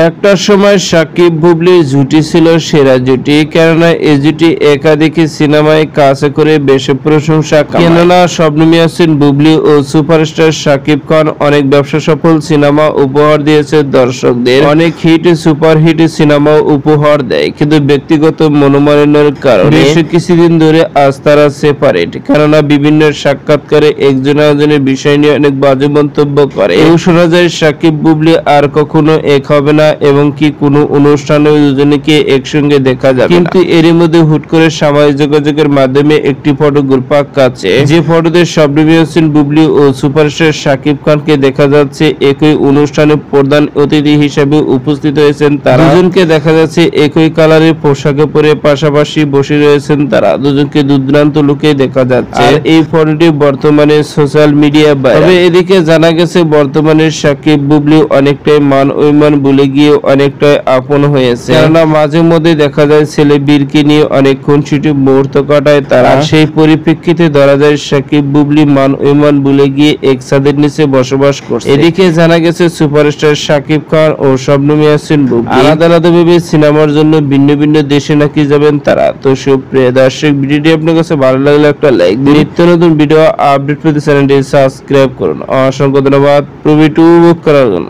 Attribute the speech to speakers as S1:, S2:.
S1: একটা সময় সাকিব বুবলির জুটি ছিল সেরা জুটি, কেননা এই জুটি একাধিক সিনেমায় কাজ করে বেশ প্রশংসা কামায়। কেননা শবনম ইয়াসমিন বুবলি ও সুপারস্টার সাকিব খান অনেক ব্যবসা সফল সিনেমা উপহার দিয়েছে দর্শকদের, অনেক হিট সুপারহিট সিনেমা উপহার দেয়, কিন্তু ব্যক্তিগত মনোমালিন্যের কারণে বেশ কিছুদিন ধরে আজ তারা সেপারেট। কেননা বিভিন্ন সাক্ষাৎকারে একজন আরেকজনের বিষয় নিয়ে অনেক বাজে মন্তব্য করে। এও শোনা যায় সাকিব বুবলি আর কখনো এক হবে না এবং কি কোনো অনুষ্ঠানে দুজনকে একসঙ্গে দেখা যাবে, কিন্তু এরই মধ্যে হুট করে সামাজিক যোগাযোগের মাধ্যমে একটি ফটো ঘুরপাক খাচ্ছে, যে ফটোতে শবনম ইয়াসমিন বুবলি ও সুপারস্টার সাকিব খানকে দেখা যাচ্ছে একই অনুষ্ঠানে প্রধান অতিথি হিসেবে উপস্থিত হয়েছেন তারা। দুজনকে দেখা যাচ্ছে একই কালারের পোশাকে পরে পাশাপাশি বসে রয়েছেন তারা, দুজনকে দুর্দান্ত লুকে দেখা যাচ্ছে। আর এই ফটোটি বর্তমানে সোশ্যাল মিডিয়া ভাইরাল। তবে এদিকে জানা গেছে বর্তমানে সাকিব বুবলি অনেকটাই মান অভিমান ভুলে গিয়ে অনেকটাই আপন হয়েছে, কেননা মাঝে মধ্যে দেখা যায় ছেলে বীরকে নিয়ে অনেক খুনসুটি মুহূর্ত কাটায় তারা। সেই পরিপ্রেক্ষিতে ধরা যায় সাকিব বুবলি মান অভিমান ভুলে গিয়ে এক ছাদের নিচে বসবাস করছে। এদিকে জানা গেছে সুপারস্টার সাকিব খান ও শবনম ইয়াসমিন বুবলি আলাদা আলাদা ভাবে সিনেমার জন্য ভিন্ন ভিন্ন দেশে নাকি যাবেন তারা। তো সুপ্রিয় দর্শক, ভিডিওটি আপনার কাছে ভালো লাগলে একটা লাইক দিন, নিত্য নতুন ভিডিও আপডেট পেতে চ্যানেলটি সাবস্ক্রাইব করুন। অসংখ্য ধন্যবাদ প্রভিটু করার জন্য।